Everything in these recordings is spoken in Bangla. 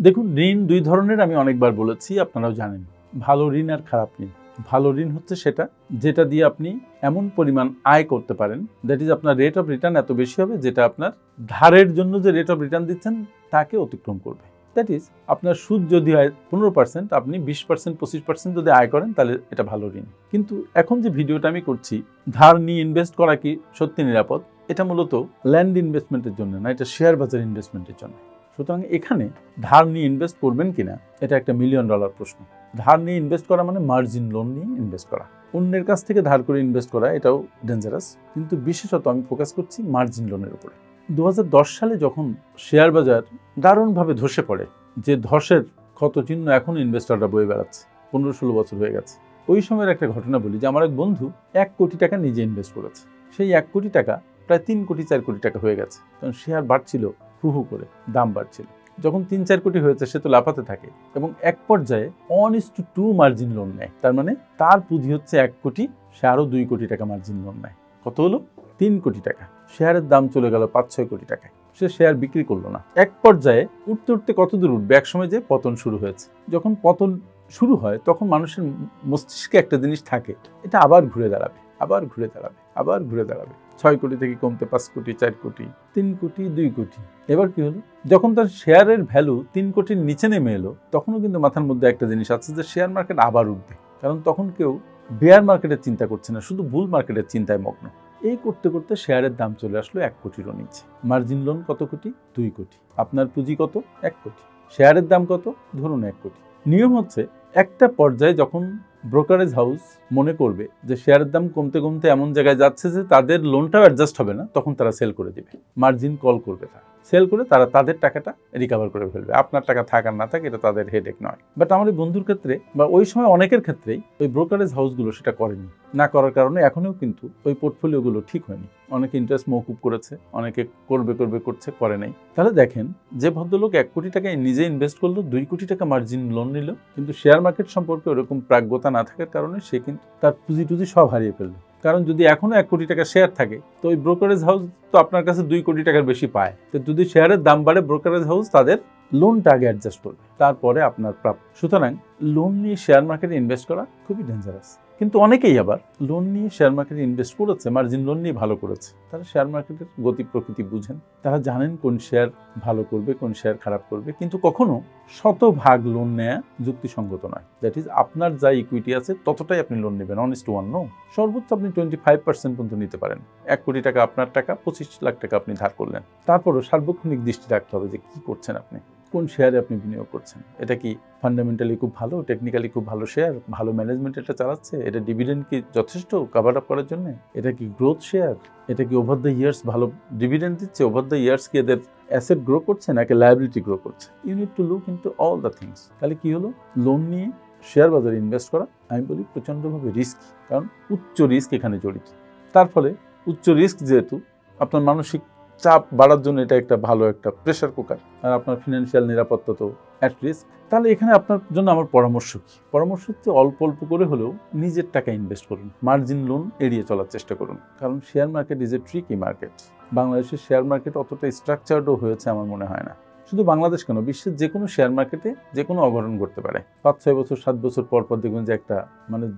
দেখুন, ঋণ দুই ধরনের আমি অনেকবার বলেছি, আপনারাও জানেন। ভালো ঋণ আর খারাপ ঋণ। ভালো ঋণ হচ্ছে যেটা দিয়ে আপনি এমন পরিমাণ আয় করতে পারেন, দ্যাট ইজ আপনার রেট অফ রিটার্ন এত বেশি হবে যেটা আপনার ধারের জন্য যে রেট অফ রিটার্ন দিচ্ছেন তাকে অতিক্রম করবে। দ্যাট ইজ আপনার সুদ যদি হয় 15%, আপনি 20% 25% যদি আয় করেন তাহলে এটা ভালো ঋণ। কিন্তু এখন যে ভিডিওটা আমি করছি, ধার নিয়ে ইনভেস্ট করা কি সত্যি নিরাপদ? এটা মূলত ল্যান্ড ইনভেস্টমেন্টের জন্য না, এটা শেয়ার বাজার ইনভেস্টমেন্টের জন্য। সুতরাং এখানে ধার নিয়ে ইনভেস্ট করবেন কিনা এটা একটা $1 মিলিয়ন প্রশ্ন। ধার নিয়ে ইনভেস্ট করা মানে মার্জিন লোন নিয়ে ইনভেস্ট করা। অন্যের কাছ থেকে ধার করে ইনভেস্ট করা এটাও ডেঞ্জারাস, কিন্তু বিশেষত আমি ফোকাস করছি মার্জিন লোনের উপরে। 2010 সালে যখন শেয়ার বাজার দারুণভাবে ধসে পড়ে, যে ধসের ক্ষতচিহ্ন এখন ইনভেস্টররা বয়ে বেড়াচ্ছে, 15-16 বছর হয়ে গেছে। ওই সময়ের একটা ঘটনা বলি, যে আমার এক বন্ধু 1 কোটি টাকা নিজে ইনভেস্ট করেছে। সেই 1 কোটি টাকা প্রায় 3 কোটি 4 কোটি টাকা হয়ে গেছে, কারণ শেয়ার বাড়ছিল, হু হু করে দাম বাড়ছিল। যখন 3-4 কোটি হয়েছে সে তো লাফাতে থাকে এবং এক পর্যায়ে 1:2 মার্জিন লোন নেয়। তার মানে তার পুঁজি হচ্ছে 1 কোটি, সে আরও 2 কোটি টাকা মার্জিন লোন নেয়। কত হলো? 3 কোটি টাকা। শেয়ারের দাম চলে গেল 5-6 কোটি টাকায়। সে শেয়ার বিক্রি করলো না। এক পর্যায়ে উঠতে উঠতে কত দূর উঠবে, এক সময় যে পতন শুরু হয়েছে। যখন পতন শুরু হয় তখন মানুষের মস্তিষ্কে একটা জিনিস থাকে, এটা আবার ঘুরে দাঁড়াবে, আবার ঘুরে দাঁড়াবে, আবার ঘুরে দাঁড়াবে। 6 কোটি থেকে কমতে 5 কোটি, 4 কোটি, 3 কোটি, 2 কোটি। এবার কি হলো? যখন তার শেয়ারের ভ্যালু 3 কোটির নিচে নেমে এলো, তখনও কিন্তু মাথার মধ্যে একটা জিনিস আছে যে শেয়ার মার্কেট আবার উঠবে। কারণ তখন কেউ বেয়ার মার্কেটের চিন্তা করছে না, শুধু বুল মার্কেটের চিন্তায় মগ্ন। এই করতে করতে শেয়ারের দাম চলে আসলো 1 কোটিরও নিচে। মার্জিন লোন কত কোটি? 2 কোটি। আপনার পুঁজি কত? 1 কোটি। শেয়ারের দাম কত? ধরুন 1 কোটি। নিয়ম হচ্ছে, একটা পর্যায়ে যখন ব্রোকারেজ হাউস মনে করবে যে শেয়ারের দাম কমতে কমতে এমন জায়গায় যাচ্ছে যে তাদের লোনটাও অ্যাডজাস্ট হবে না, তখন তারা সেল করে দিবে, মার্জিন কল করবে। তারা সেল করে তারা তাদের টাকাটা রিকভার করে ফেলবে। আপনার টাকা থাক আর না থাক, এটা তাদের হেডেক নয়। বাট আমার বন্ধুর ক্ষেত্রে বা ওই সময় অনেকের ক্ষেত্রেই ওই ব্রোকারেজ হাউসগুলো সেটা করেনি। না করার কারণে এখনও কিন্তু ওই পোর্টফোলিওগুলো ঠিক হয়নি। অনেকে ইন্টারেস্ট মওকুফ করেছে, অনেকে করছে, করে নাই। তাহলে দেখেন, যে ভদ্রলোক 1 কোটি টাকায় নিজে ইনভেস্ট করলো, 2 কোটি টাকা মার্জিন লোন নিল, কিন্তু শেয়ার মার্কেট সম্পর্কে ওরকম প্রাজ্ঞতা না থাকার কারণে সে কিন্তু তার পুঁজি টুজি সব হারিয়ে ফেললো। কারণ যদি এখনো 1 কোটি টাকা শেয়ার থাকে, তো ওই ব্রোকারেজ হাউস তো আপনার কাছে 2 কোটি টাকার বেশি পায়। তো যদি শেয়ারের দাম বাড়ে, ব্রোকারেজ হাউস তাদের লোনটা আগে অ্যাডজাস্ট করবে, তারপরে আপনার প্রাপ্য। সুতরাং লোন নিয়ে শেয়ার মার্কেটে ইনভেস্ট করা খুবই ডেঞ্জারাস। কিন্তু অনেকেই আবার লোন নিয়ে শেয়ার মার্কেটে ইনভেস্ট করেছে, মার্জিন লোন নিয়ে ভালো করেছে। তারা শেয়ার মার্কেটের গতি প্রকৃতি বুঝেন, তারা জানেন কোন শেয়ার ভালো করবে, কোন শেয়ার খারাপ করবে। কিন্তু কখনো শতভাগ লোন নেওয়া যুক্তিসঙ্গত নয়। দ্যাট ইজ, আপনার যা ইকুইটি আছে ততটাই আপনি লোন নেবেন, অনেস্ট ওয়ান। নো, সর্বোচ্চ আপনি 25% পর্যন্ত নিতে পারেন। 1 কোটি টাকা আপনার টাকা, 25 লাখ টাকা আপনি ধার করলেন। তারপরও সার্বক্ষণিক দৃষ্টি রাখতে হবে যে কি করছেন আপনি, কোন শেয়ারে আপনি বিনিয়োগ করছেন। এটা কি ফান্ডামেন্টালি খুব ভালো, টেকনিক্যালি খুব ভালো শেয়ার, ভালো ম্যানেজমেন্ট এটা চালাচ্ছে, এটা ডিভিডেন্ড কি যথেষ্ট কভার আপ করার জন্য, এটা কি গ্রোথ শেয়ার, এটা কি ওভার দ্য ইয়ার্স ভালো ডিভিডেন্ড দিচ্ছে, ওভার দ্য ইয়ার্স কি এদের অ্যাসেট গ্রো করছে নাকি লায়াবিলিটি গ্রো করছে। You need to look into all the things. তাহলে কি হলো? লোন নিয়ে শেয়ার বাজারে ইনভেস্ট করা আমি বলি প্রচণ্ডভাবে রিস্কি, কারণ উচ্চ রিস্ক এখানে জড়িত। তার ফলে উচ্চ রিস্ক যেহেতু, আপনার মানসিক চাপ বাড়ার জন্য এটা একটা ভালো একটা প্রেশার কুকার, আর আপনার ফিনান্সিয়াল নিরাপত্তা তো অ্যাট রিস্ক। তাহলে এখানে আপনার জন্য আমার পরামর্শ কি? পরামর্শ হচ্ছে, অল্প অল্প করে হলেও নিজের টাকা ইনভেস্ট করুন, মার্জিন লোন এড়িয়ে চলার চেষ্টা করুন। কারণ share market is a tricky market. বাংলাদেশের শেয়ার মার্কেট অতটা স্ট্রাকচার্ডও হয়েছে আমার মনে হয় না। শুধু বাংলাদেশ কেন, বিশ্বের যে কোনো শেয়ার মার্কেটে যে কোনো অঘটন ঘটতে পারে। 5-6 বছর 7 বছর পর পর দেখবেন যে একটা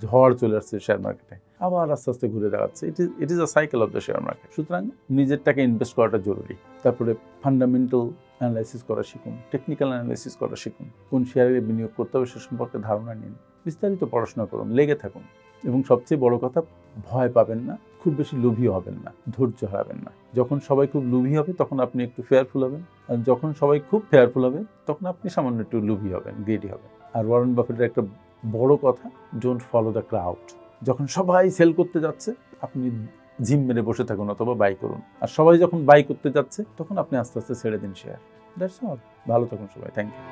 ঝড় চলে আসছে শেয়ার মার্কেটে, আবার আস্তে আস্তে ঘুরে দাঁড়াচ্ছে। It is a cycle of the share market. সুতরাং নিজের টাকা ইনভেস্ট করাটা জরুরি। তারপরে ফান্ডামেন্টাল অ্যানালাইসিস করা শিখুন, টেকনিক্যাল অ্যানালাইসিস করা শিখুন, কোন শেয়ারে বিনিয়োগ করতে হবে সে সম্পর্কে ধারণা নিন, বিস্তারিত পড়াশোনা করুন, লেগে থাকুন। এবং সবচেয়ে বড় কথা, ভয় পাবেন না, খুব বেশি লোভী হবেন না, ধৈর্য হারাবেন না। যখন সবাই খুব লোভী হবে তখন আপনি একটু ফেয়ারফুল হবেন, আর যখন সবাই খুব ফেয়ারফুল হবে তখন আপনি সামান্য একটু লোভী হবেন, গ্রেডি হবেন। আর ওয়ারেন বাফেটের একটা বড় কথা, ডোন্ট ফলো দ্য ক্রাউড। যখন সবাই সেল করতে যাচ্ছে আপনি জিম মেরে বসে থাকুন অথবা বাই করুন, আর সবাই যখন বাই করতে যাচ্ছে তখন আপনি আস্তে আস্তে ছেড়ে দিন শেয়ার। That's all. ভালো থাকুন সবাই। Thank you.